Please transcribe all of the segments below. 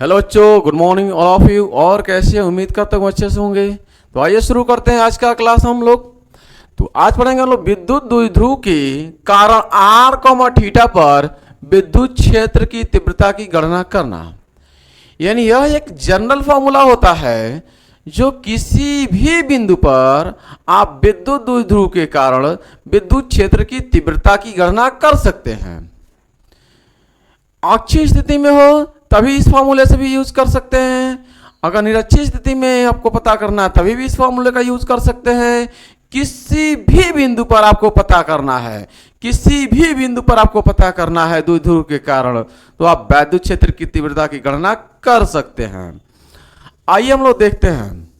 Hello बच्चों, good morning all of you. और कैसे हैं? उम्मीद करता हूँ अच्छे से होंगे। तो आइए शुरू करते हैं आज का क्लास हम लोग। तो आज पढ़ेंगे हम लोग विद्युत द्विध्रुव के कारण r, थीटा पर विद्युत क्षेत्र की तीव्रता की गणना करना। यानी यह एक जनरल फॉर्मूला होता है जो किसी भी बिंदु पर आप विद्युत द्विध्रुव के कारण विद्युत क्षेत्र की तीव्रता की गणना कर सकते हैं। अक्षीय स्थिति में हो तभी इस फॉर्मूले से भी यूज कर सकते हैं। अगर निरक्षीय स्थिति में आपको पता करना है तभी भी इस फॉर्मूले का यूज कर सकते हैं। किसी भी बिंदु पर आपको पता करना है, किसी भी बिंदु पर आपको पता करना है द्विध्रुव के कारण, तो आप वैद्युत क्षेत्र की तीव्रता की गणना कर सकते हैं। आइए हम लोग देखते हैं।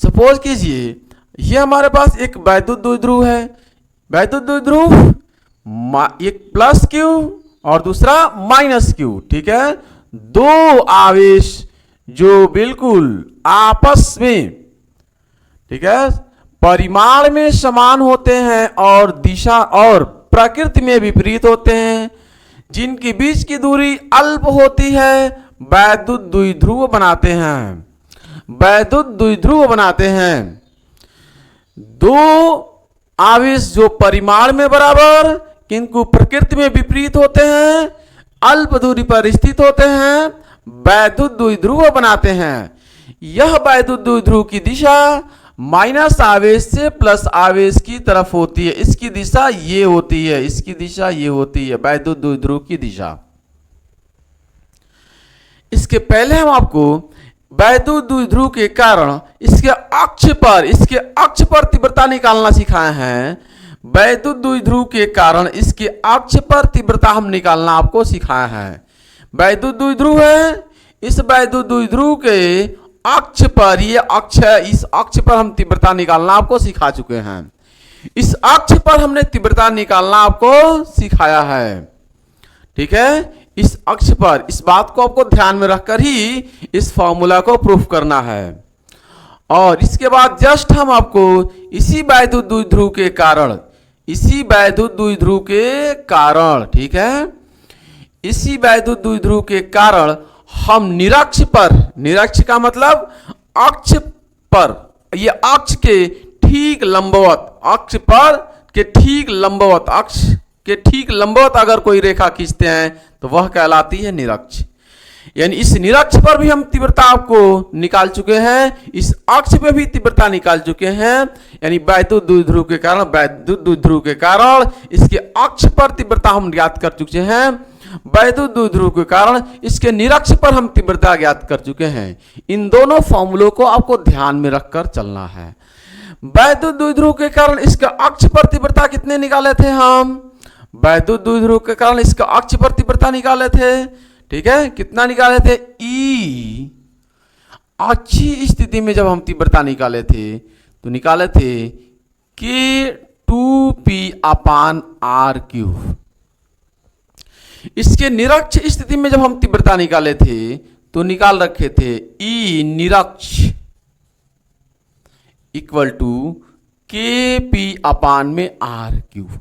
सपोज कीजिए ये हमारे पास एक वैद्युत द्विध्रुव है। वैद्युत द्विध्रुव एक प्लस क्यू और दूसरा माइनस क्यू, ठीक है। दो आवेश जो बिल्कुल आपस में, ठीक है, परिमाण में समान होते हैं और दिशा और प्रकृति में विपरीत होते हैं, जिनके बीच की दूरी अल्प होती है, वैद्युत द्विध्रुव बनाते हैं। वैद्युत द्विध्रुव बनाते हैं। दो आवेश जो परिमाण में बराबर किंतु प्रकृति में विपरीत होते हैं, अल्प दूरी पर स्थित होते हैं, वैद्युत द्विध्रुव बनाते हैं। यह वैद्युत द्विध्रुव की दिशा माइनस आवेश से प्लस आवेश की तरफ होती है। इसकी दिशा ये होती है, इसकी दिशा ये होती है, वैद्युत द्विध्रुव की दिशा। इसके पहले हम आपको वैद्युत द्विध्रुव के कारण इसके अक्ष पर तीव्रता निकालना सिखाए हैं। वैद्युत द्विध्रुव के कारण इसके अक्ष पर तीव्रता हम निकालना आपको सिखाया है। वैद्युत द्विध्रुव है, इस वैद्युत द्विध्रुव के अक्ष पर, ये अक्ष है, इस अक्ष पर हम तीव्रता निकालना आपको सिखा चुके हैं। इस अक्ष पर हमने तीव्रता निकालना आपको सिखाया है, ठीक है। इस अक्ष पर, इस बात को आपको ध्यान में रखकर ही इस फॉर्मूला को प्रूफ करना है। और इसके बाद जस्ट हम आपको इसी वैद्युत द्विध्रुव के कारण, इसी वैद्युत द्विध्रुव के कारण, ठीक है, इसी वैद्युत द्विध्रुव के कारण हम निरक्ष पर, निरक्ष का मतलब अक्ष पर, ये अक्ष के ठीक लंबवत, अक्ष पर के ठीक लंबवत, अक्ष के ठीक लंबवत अगर कोई रेखा खींचते हैं तो वह कहलाती है निरक्ष। यानी इस निरक्ष पर भी हम तीव्रता आपको निकाल चुके हैं, इस अक्ष पे भी तीव्रता निकाल चुके हैं। यानी वैद्युत द्विध्रुव के कारण, वैद्युत द्विध्रुव के कारण इसके अक्ष पर तीव्रता हम ज्ञात कर चुके हैं, वैद्युत द्विध्रुव के कारण इसके निरक्ष पर हम तीव्रता ज्ञात कर चुके हैं। इन दोनों फॉर्मूलों को आपको ध्यान में रखकर चलना है। वैद्युत द्विध्रुव के कारण इसके अक्ष पर तीव्रता कितने निकाले थे हम? वैद्युत द्विध्रुव के कारण इसका अक्ष पर तीव्रता निकाले थे, ठीक है। कितना निकाले थे? ई। अच्छी स्थिति में जब हम तीव्रता निकाले थे तो निकाले थे K2P/R3। इसके निरक्ष स्थिति में जब हम तीव्रता निकाले थे तो निकाल रखे थे ई निरक्ष इक्वल टू KP/R3।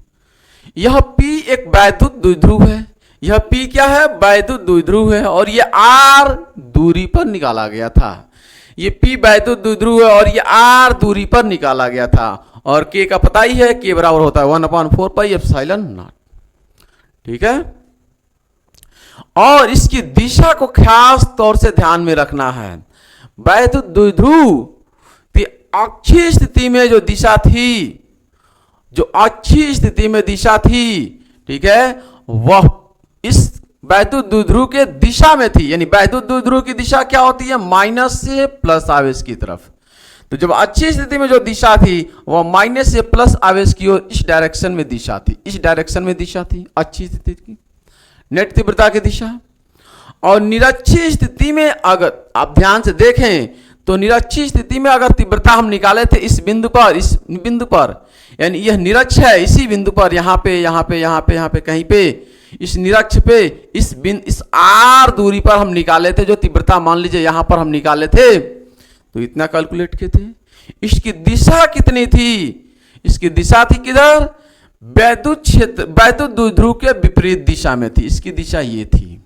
यह P एक वैद्युत द्विध्रुव है, यह P क्या है? वैद्युत द्विध्रुव है, और ये R दूरी पर निकाला गया था। ये P वैद्युत द्विध्रुव है और ये R दूरी पर निकाला गया था। और K का पता ही है, K बराबर होता है 1/4πε0, ठीक है। और इसकी दिशा को खास तौर से ध्यान में रखना है। वैद्युत द्विध्रुव की अक्षीय स्थिति में जो दिशा थी, जो अक्षीय स्थिति में दिशा थी, ठीक है, वह इस वैद्युत द्विध्रुव के दिशा में थी। यानी वैद्युत द्विध्रुव की दिशा क्या होती है? माइनस से प्लस आवेश की तरफ। तो जब अच्छी स्थिति में जो दिशा थी वह माइनस से प्लस आवेश की ओर, इस डायरेक्शन में दिशा थी, इस डायरेक्शन में दिशा थी अच्छी स्थिति की, नेट तीव्रता की दिशा। और निरक्षीय स्थिति में अगर आप ध्यान से देखें तो निरक्षीय स्थिति में अगर तीव्रता हम निकाले थे इस बिंदु पर, इस बिंदु पर, यानी यह निरक्ष है, इसी बिंदु पर, यहाँ पे, यहाँ पे, यहाँ पे, यहाँ पे, कहीं पे, इस निरक्ष पे, इस R दूरी पर हम निकाले थे जो तीव्रता, मान लीजिए यहाँ पर हम निकाले थे, तो इतना कैलकुलेट किए थे। इसकी दिशा कितनी थी? इसकी दिशा थी किधर? वैद्युत क्षेत्र, वैद्युत द्विध्रुव के विपरीत दिशा में थी। इसकी दिशा ये थी,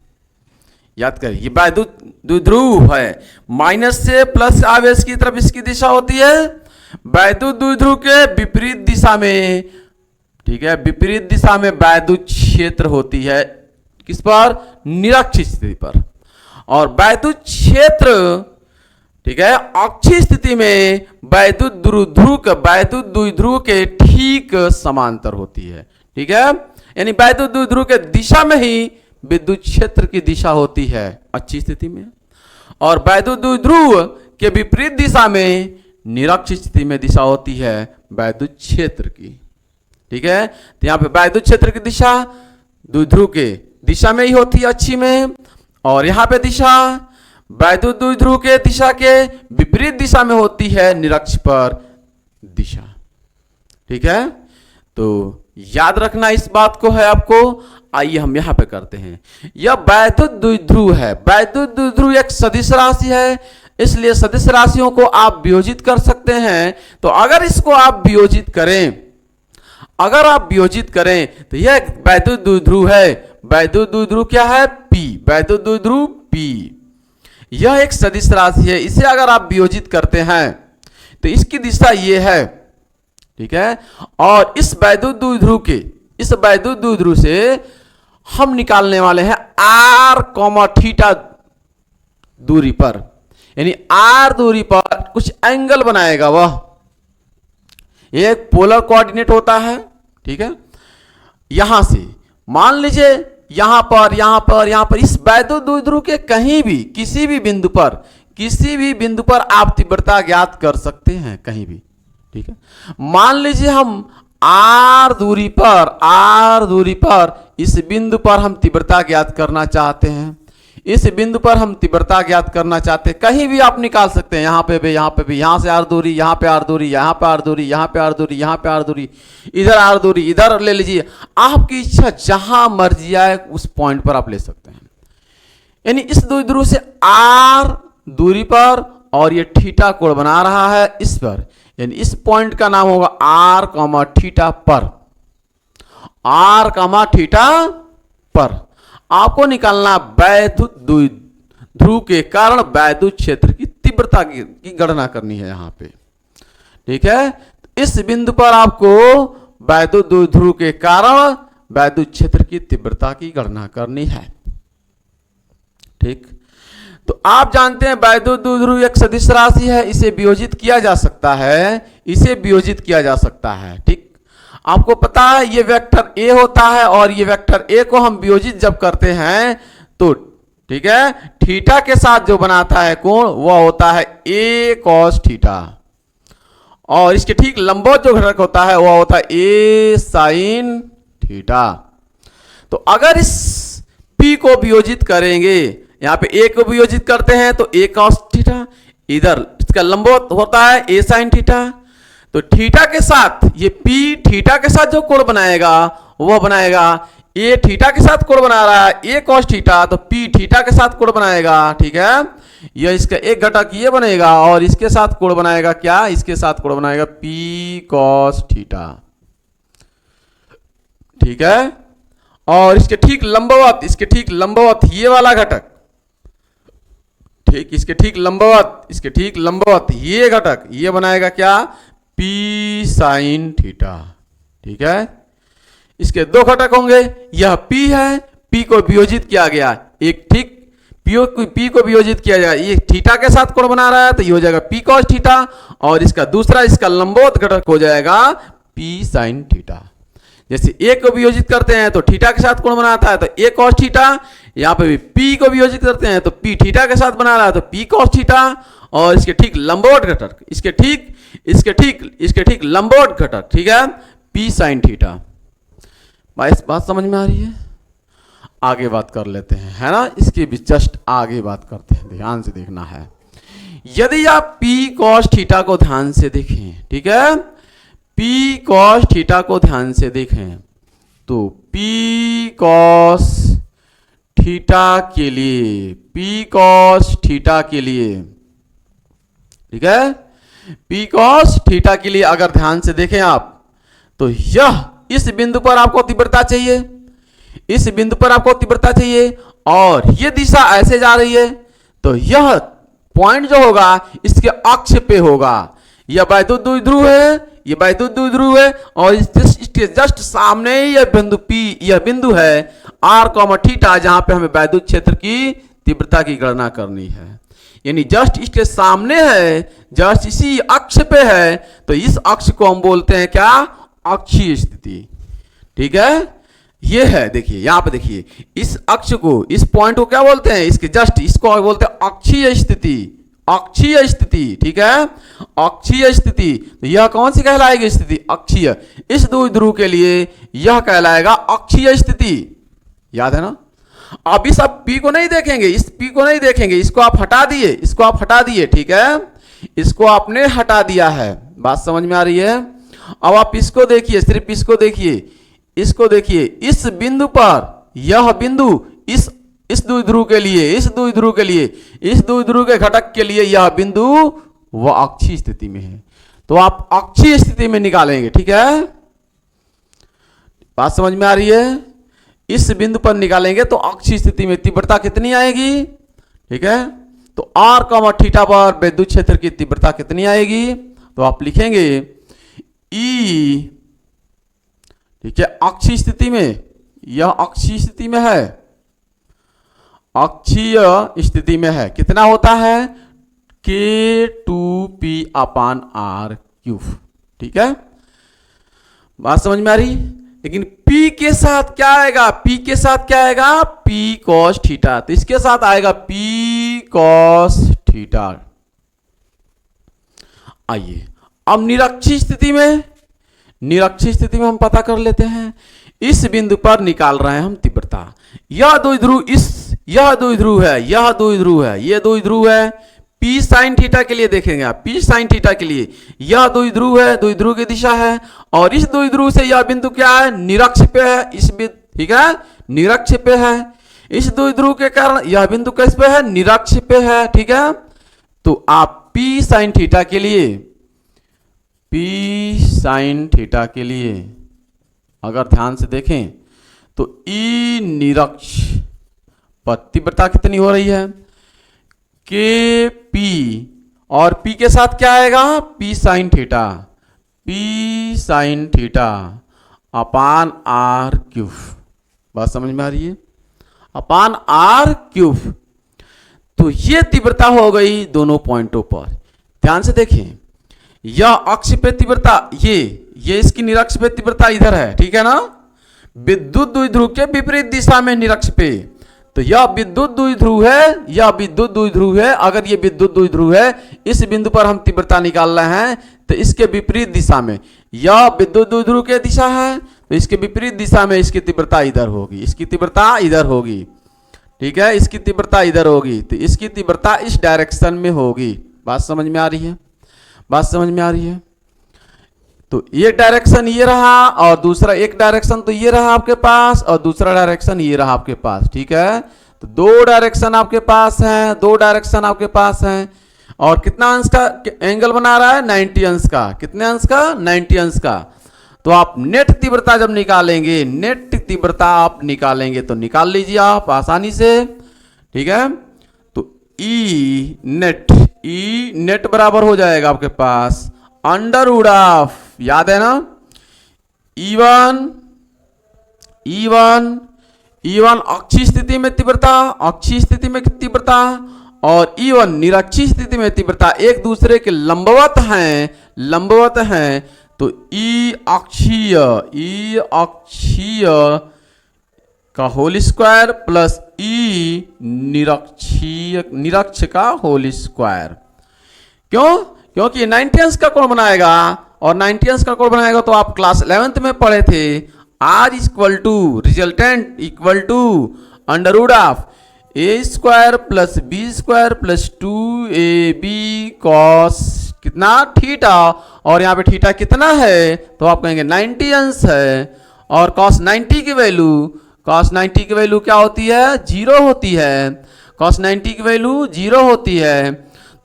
याद करिए, ये वैद्युत द्विध्रुव है, माइनस से प्लस आवेश की तरफ इसकी दिशा होती है। वैद्युत द्विध्रुव के विपरीत दिशा में, ठीक है, विपरीत दिशा में वैद्युत क्षेत्र होती है, किस पर? निरक्षीय स्थिति पर। और वैद्युत क्षेत्र, ठीक है, अक्षीय स्थिति में वैद्युत द्विध्रुव के ठीक समांतर होती है, ठीक है। यानी वैद्युत द्विध्रुव के दिशा में ही विद्युत क्षेत्र की दिशा होती है अच्छी स्थिति में, और वैद्युत द्विध्रुव के विपरीत दिशा में निरक्षीय स्थिति में दिशा होती है वैद्युत क्षेत्र की, ठीक है। तो यहाँ पे वैद्युत क्षेत्र की दिशा द्विध्रुव के दिशा में ही होती है अच्छी में, और यहाँ पे दिशा वैद्युत द्विध्रुव के दिशा के विपरीत दिशा में होती है निरक्ष पर दिशा, ठीक है। तो याद रखना इस बात को है आपको। आइए हम यहां पे करते हैं। यह वैद्युत द्विध्रुव है। वैद्युत द्विध्रुव एक सदिश राशि है, इसलिए सदिश राशियों को आप वियोजित कर सकते हैं। तो अगर इसको आप वियोजित करें, अगर आप वियोजित करें तो यह वैद्युत द्विध्रुव है। वैद्युत द्विध्रुव क्या है? P। वैद्युत द्विध्रुव P। यह एक सदिश राशि है, इसे अगर आप वियोजित करते हैं तो इसकी दिशा ये है, ठीक है। और इस वैद्युत द्विध्रुव से हम निकालने वाले हैं r, थीटा दूरी पर, यानी r दूरी पर कुछ एंगल बनाएगा वह। यह एक पोलर कोऑर्डिनेट होता है, ठीक है। यहां से मान लीजिए यहां पर इस वैद्युत द्विध्रुव के कहीं भी किसी भी बिंदु पर आप तीव्रता ज्ञात कर सकते हैं, कहीं भी, ठीक है। मान लीजिए हम r दूरी पर इस बिंदु पर हम तीव्रता ज्ञात करना चाहते हैं। इस बिंदु पर हम तीव्रता ज्ञात करना चाहते हैं, कहीं भी आप निकाल सकते हैं। यहां पे भी, यहां से r दूरी, यहां पे r दूरी, यहां पे r दूरी, यहां पे r दूरी, यहां पे r दूरी, इधर r दूरी, इधर ले लीजिए। आपकी इच्छा जहां मर्जी आए उस पॉइंट पर आप ले सकते हैं। यानी इस द्विध्रुव से r दूरी पर और ये थीटा कोण बना रहा है इस पर, यानी इस पॉइंट का नाम होगा r, थीटा पर। r, थीटा पर आपको निकालना वैद्युत द्विध्रुव के कारण वैद्युत क्षेत्र की तीव्रता की गणना करनी है यहां पे, ठीक है। इस बिंदु पर आपको वैद्युत द्विध्रुव के कारण वैद्युत क्षेत्र की तीव्रता की गणना करनी है, ठीक। तो आप जानते हैं वैद्युत द्विध्रुव एक सदिश राशि है, इसे वियोजित किया जा सकता है, ठीक। आपको पता है ये वेक्टर a होता है, और ये वेक्टर a को हम वियोजित जब करते हैं तो, ठीक है, थीटा के साथ जो बनाता है कोण वह होता है a cos थीटा, और इसके ठीक लंबवत जो घटक होता है वह होता है a sin थीटा। तो अगर इस p को वियोजित करेंगे, यहां पे a को वियोजित करते हैं तो a cos थीटा, इधर इसका लंबवत होता है a sin थीटा। तो थीटा के साथ ये p थीटा के साथ जो कोण बनाएगा वह बनाएगा a थीटा के साथ कोण बना रहा है a cos थीटा, तो p थीटा के साथ कोण बनाएगा, ठीक है। यह इसका एक घटक ये बनेगा, और इसके साथ कोण बनाएगा क्या? इसके साथ कोण बनाएगा p cos थीटा, ठीक है। और इसके ठीक लंबवत ये वाला घटक, ठीक, इसके ठीक लंबवत ये घटक ये बनाएगा क्या? p sin थीटा, ठीक है। इसके दो घटक होंगे, यह p है, p को वियोजित किया गया, एक ठीक p को वियोजित किया जाएगा, ये थीटा के साथ कोण बना रहा है तो ये हो जाएगा p cos थीटा, और इसका दूसरा इसका लंबवत घटक हो जाएगा p sin थीटा। जैसे a को वियोजित करते हैं तो थीटा के साथ कोण बनाता है तो a cos थीटा, यहाँ पे भी p को वियोजित करते हैं तो p थीटा के साथ बना रहा है तो p cos थीटा, और इसके ठीक लंबवत घटक, इसके ठीक लंबवत घटक, ठीक है, p sin थीटा। इस बात समझ में आ रही है? आगे बात कर लेते हैं, है ना। इसके भी जस्ट आगे बात करते हैं, ध्यान से देखना है। यदि आप p cos थीटा को ध्यान से देखें, ठीक है, p cos थीटा को ध्यान से देखें तो p cos थीटा के लिए, ठीक है, p cos थीटा के लिए अगर ध्यान से देखें आप तो यह इस बिंदु पर आपको तीव्रता चाहिए, और ये दिशा ऐसे जा रही है, तो यह पॉइंट जो होगा इसके अक्ष पे होगा। यह वैद्युत द्विध्रुव है, यह वैद्युत द्विध्रुव है, और इसके जस्ट सामने ही यह बिंदु P, यह बिंदु है r, थीटा, जहां पे हमें वैद्युत क्षेत्र की तीव्रता की गणना करनी है। यानी जस्ट इसके सामने है, जस्ट इसी अक्ष पे है, तो इस अक्ष को हम बोलते हैं क्या? अक्षीय स्थिति। ठीक है, ये है, देखिए यहां पे देखिए, इस अक्ष को, इस पॉइंट को क्या बोलते हैं? इसके जस्ट इसको बोलते हैं अक्षीय स्थिति। अक्षीय स्थिति, ठीक है, अक्षीय स्थिति। तो यह कौन सी कहलाएगी स्थिति? अक्षीय। इस द्विध्रुव के लिए यह कहलाएगा अक्षीय स्थिति। याद है ना? अब इस आप P को नहीं देखेंगे, इस P को नहीं देखेंगे, इसको आप हटा दिए, इसको आप हटा दिए, ठीक है, इसको आपने हटा दिया है। बात समझ में आ रही है? अब आप इसको देखिए, सिर्फ इसको देखिए, इसको देखिए, इस बिंदु पर, यह बिंदु इस द्विध्रुव के लिए, इस द्विध्रुव के लिए, इस द्विध्रुव के घटक के लिए यह बिंदु वह अक्षीय स्थिति में है, तो आप अक्षीय स्थिति में निकालेंगे। ठीक है, बात समझ में आ रही है? इस बिंदु पर निकालेंगे तो अक्षीय स्थिति में तीव्रता कितनी आएगी? ठीक है, तो r, थीटा पर विद्युत क्षेत्र की तीव्रता कितनी आएगी? तो आप लिखेंगे E, ठीक है, अक्षीय स्थिति में, यह अक्षीय स्थिति में है, अक्षीय स्थिति में है, कितना होता है? K2P/r³। ठीक है, बात समझ में आ रही? लेकिन P के साथ क्या आएगा? P के साथ क्या आएगा? P cos theta. तो इसके साथ आएगा P cos थीटा। आइए अब निरक्षीय स्थिति में, निरक्षीय स्थिति में हम पता कर लेते हैं। इस बिंदु पर निकाल रहे हैं हम तीव्रता। यह द्विध्रुव, यह द्विध्रुव है, यह द्विध्रुव है, यह द्विध्रुव है। P sin थीटा के लिए देखेंगे आप, P sin थीटा के लिए यह द्विध्रुव है, द्विध्रुव की दिशा है, और इस द्विध्रुव से यह बिंदु क्या है? निरक्ष पे है, इस बिंदु, ठीक है, निरक्ष पे है। इस द्विध्रुव के कारण यह बिंदु किस पे है? निरक्ष पे है। ठीक है, तो आप P sin थीटा के लिए, P sin थीटा के लिए अगर ध्यान से देखें तो E निरक्ष पर तीव्रता कितनी हो रही है? KP, और P के साथ क्या आएगा? P sin theta, P sin theta upon r³। बात समझ में आ रही है? अपान r³। तो ये तीव्रता हो गई दोनों पॉइंटों पर। ध्यान से देखें, यह अक्ष पे तीव्रता, ये इसकी निरक्ष पे तीव्रता इधर है, ठीक है ना, विद्युत द्विध्रुव के विपरीत दिशा में निरक्ष पे। तो यह विद्युत द्विध्रुव है, यह विद्युत द्विध्रुव है। अगर ये विद्युत द्विध्रुव है, इस बिंदु पर हम तीव्रता निकाल रहे हैं, तो इसके विपरीत दिशा में, यह विद्युत द्विध्रुव की दिशा है, तो इसके विपरीत दिशा में इसकी तीव्रता इधर होगी, इसकी तीव्रता इधर होगी। ठीक है, इसकी तीव्रता इधर होगी, तो इसकी तीव्रता इस डायरेक्शन में होगी। बात समझ में आ रही है? बात समझ में आ रही है? तो एक डायरेक्शन ये रहा, और दूसरा एक डायरेक्शन तो ये रहा आपके पास, और दूसरा डायरेक्शन ये रहा आपके पास। ठीक है, तो दो डायरेक्शन आपके पास हैं, दो डायरेक्शन आपके पास हैं, और कितना अंश का एंगल बना रहा है? 90 अंश का। कितने अंश का? 90 अंश का। तो आप नेट तीव्रता जब निकालेंगे, नेट तीव्रता आप निकालेंगे, तो निकाल लीजिए आप आसानी से। ठीक है, तो ई नेट बराबर हो जाएगा आपके पास अंडर ऑफ, याद है ना, E1 अक्षीय स्थिति में तीव्रता, अक्षीय स्थिति में तीव्रता, और E1 निरक्षीय स्थिति में तीव्रता एक दूसरे के लंबवत हैं। तो E अक्षीय का होल स्क्वायर प्लस E निरक्ष का होल स्क्वायर। क्यों? क्योंकि 90 अंश का कोण बनाएगा, और 90 अंश का कोण बनाएगा तो आप क्लास 11th में पढ़े थे, R equal to resultant equal to under of a square plus b square plus 2ab cos कितना? थीटा। और यहाँ पे थीटा कितना है? तो आप कहेंगे 90 अंश है, और cos 90 की वैल्यू क्या होती है? 0 होती है। cos 90 की वैल्यू 0 होती है।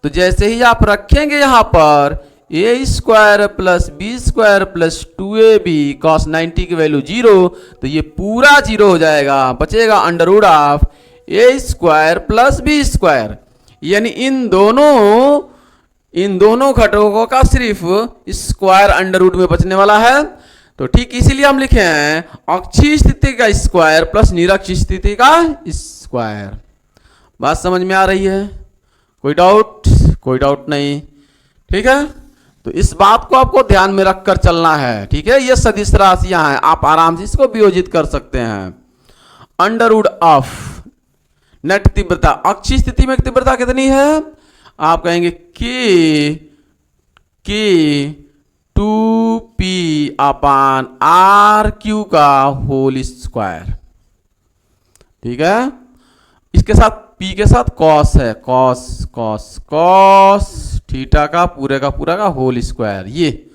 तो जैसे ही आप रखेंगे यहाँ पर a square plus b square plus 2ab cos 90 की वैल्यू 0, तो ये पूरा 0 हो जाएगा, बचेगा under of a square plus b square, यानी इन दोनों घटकों का सिर्फ स्क्वायर अंडर रूट में बचने वाला है। तो ठीक इसीलिए हम लिखे हैं अक्षीय स्थिति का स्क्वायर प्लस निरक्षीय स्थिति का स्क्वायर। बात समझ में आ रही है? कोई डाउट? कोई डाउट नहीं, ठीक है। तो इस बात को आपको ध्यान में रखकर चलना है, ठीक है। ये सदिश राशियां हैं, आप आराम से इसको वियोजित कर सकते हैं। अंडर रूट ऑफ नेट तीव्रता, अक्षीय स्थिति में तीव्रता कितनी है? आप कहेंगे के 2p अपान आर क्यू का होल स्क्वायर, ठीक है। इसके साथ p के साथ कॉस है, कॉस थीटा का पूरा का होल स्क्वायर, ये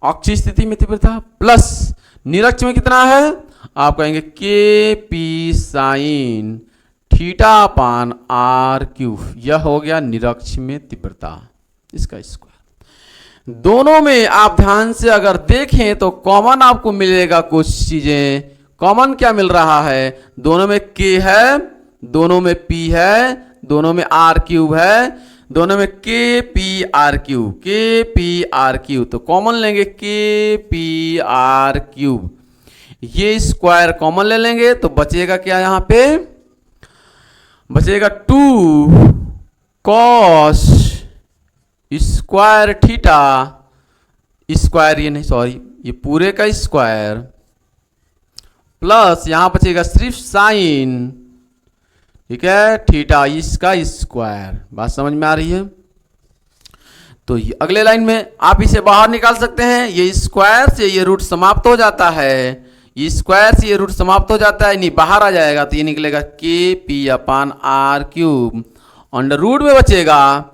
अक्षीय स्थिति में तीव्रता। प्लस निरक्ष में कितना है? आप कहेंगे के p sine theta upon r cube, यह हो गया निरक्ष में तीव्रता, इसका स्क्वायर। दोनों में आप ध्यान से अगर देखें तो कॉमन आपको मिलेगा कुछ चीजें। कॉमन क्या मिल रहा है? दोनों में k है, दोनों में p है, दोनों में r क्यूब है, दोनों में के पी आर क्यूब, तो कॉमन लेंगे के पी आर क्यूब, ये स्क्वायर कॉमन ले लेंगे तो बचेगा क्या? यहां पे बचेगा 2 कॉस स्क्वायर थीटा, स्क्वायर ये नहीं सॉरी ये पूरे का स्क्वायर, प्लस यहां बचेगा सिर्फ साइन, ठीक है, थीटा इसका स्क्वायर। बात समझ में आ रही है? तो ये अगले लाइन में आप इसे बाहर निकाल सकते हैं। ये स्क्वायर से ये रूट समाप्त हो जाता है, ये स्क्वायर से ये रूट समाप्त हो जाता है, नहीं बाहर आ जाएगा तो ये निकलेगा के p upon r cube, under root में बचेगा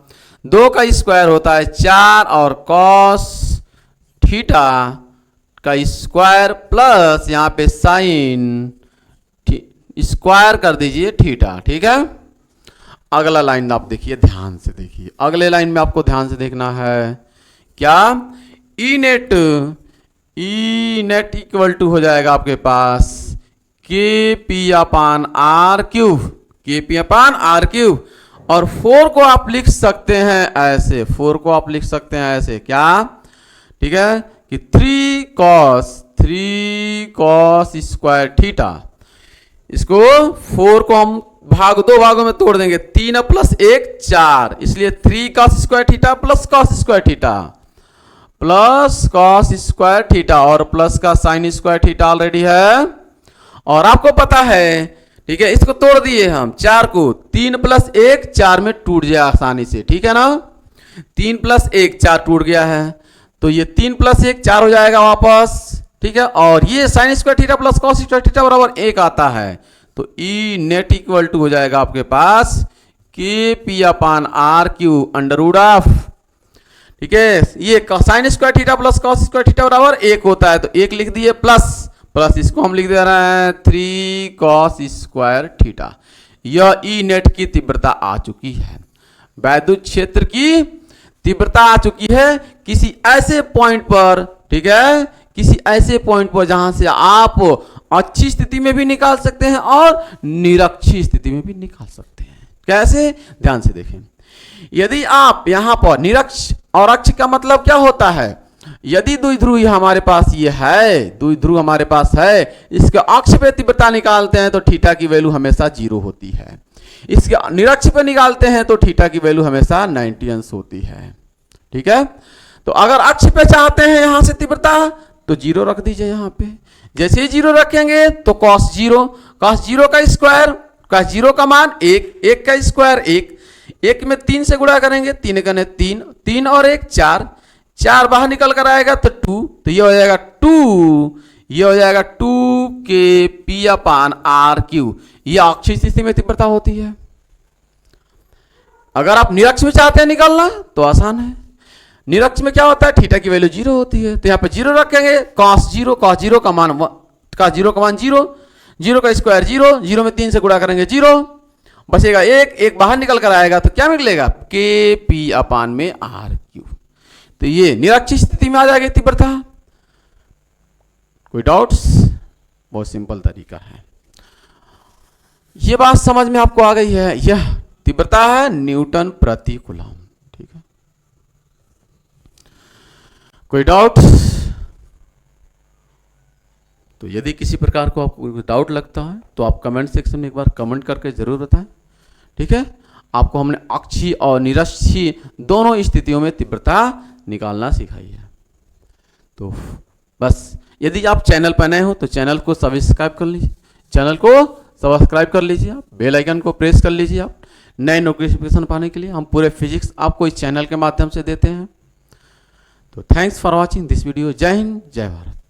2 का स्क्वायर होता है 4 और कॉस थीटा का स्क्वायर प्लस यहाँ पे साइन स्क्वायर कर दीजिए थीटा, ठीक है। अगला लाइन आप देखिए, ध्यान से देखिए, अगले लाइन में आपको ध्यान से देखना है क्या? ई नेट इक्वल टू हो जाएगा आपके पास के पी अपान आर क्यूब, के पी अपान आर क्यूब, और 4 को आप लिख सकते हैं ऐसे, 4 को आप लिख सकते हैं ऐसे क्या? ठीक है कि 3 कॉस स्क्वायर थीटा, इसको 4 को हम दो भागों में तोड़ देंगे, 3 प्लस 1 4, इसलिए 3 cos square theta plus cos square theta plus cos square theta और प्लस का साइन स्क्वायर थीटा ऑलरेडी है और आपको पता है, ठीक है। इसको तोड़ दिए हम 4 को, 3 प्लस 1 4 में टूट जाए आसानी से, ठीक है ना। 3 प्लस 1 4 टूट गया है, तो ये 3 प्लस 1 4 हो जाएगा वापस, ठीक है। और ये sine square theta plus cos square theta बराबर 1 आता है, तो ई नेट इक्वल टू हो जाएगा आपके पास के p upon r cube under root of, ठीक है। ये sine square theta plus cos square theta बराबर 1 होता है, तो 1 लिख दिए प्लस इसको हम लिख दे रहे हैं 3 कॉस स्क्वायर थीटा। यह ई नेट की तीव्रता आ चुकी है, वैद्युत क्षेत्र की तीव्रता आ चुकी है किसी ऐसे पॉइंट पर, ठीक है, किसी ऐसे पॉइंट पर जहां से आप अच्छी स्थिति में भी निकाल सकते हैं और निरक्षीय स्थिति में भी निकाल सकते हैं। कैसे? ध्यान से देखें। यदि आप यहां पर निरक्ष और अक्ष का मतलब क्या होता है? यदि द्विध्रुव हमारे पास ये है, द्विध्रुव हमारे पास है, इसके अक्ष पे तीव्रता निकालते हैं तो थीटा की वैल्यू हमेशा 0 होती है, इसके निरक्ष पे निकालते हैं तो थीटा की वैल्यू हमेशा 90 अंश होती है, ठीक है। तो अगर अक्ष पे चाहते हैं यहां से तीव्रता तो 0 रख दीजिए यहां पे, जैसे ही 0 रखेंगे तो cos 0 का स्क्वायर, cos 0 का मान 1 का स्क्वायर 1 में 3 से गुणा करेंगे, 3 गने 3 और 1 4 बाहर निकल कर आएगा तो 2, तो ये हो जाएगा 2 के पी अपान आर क्यू, ये अक्षीय स्थिति में तीव्रता होती है। अगर आप निरक्ष में चाहते हैं निकालना तो आसान है, निरक्ष में क्या होता है? थीटा की वैल्यू 0 होती है, तो यहाँ पे 0 रखेंगे, cos 0 का मान 0 का स्क्वायर 0 में 3 से गुणा करेंगे 0, बचेगा 1 बाहर निकल कर आएगा तो क्या मिलेगा? के पी अपान में आर क्यू, तो ये निरक्षीय स्थिति में आ जाएगी तीव्रता। कोई डाउट्स? बहुत सिंपल तरीका है। ये बात समझ में आपको आ गई है? यह तीव्रता है न्यूटन प्रति कूलम। ठीक है, कोई डाउट? तो यदि किसी प्रकार को आपको डाउट लगता है तो आप कमेंट सेक्शन में एक बार कमेंट करके जरूर बताएं। ठीक है, आपको हमने अक्षीय और निरक्षीय दोनों स्थितियों में तीव्रता निकालना सिखाई है। तो बस, यदि आप चैनल पर नए हो तो चैनल को सब्सक्राइब कर लीजिए, कर लीजिए, आप बेल आइकन को प्रेस कर लीजिए आप नए नोटिफिकेशन पाने के लिए। हम पूरे फिजिक्स आपको इस चैनल के माध्यम से देते हैं। तो thanks for watching this video. जय हिंद, जय भारत।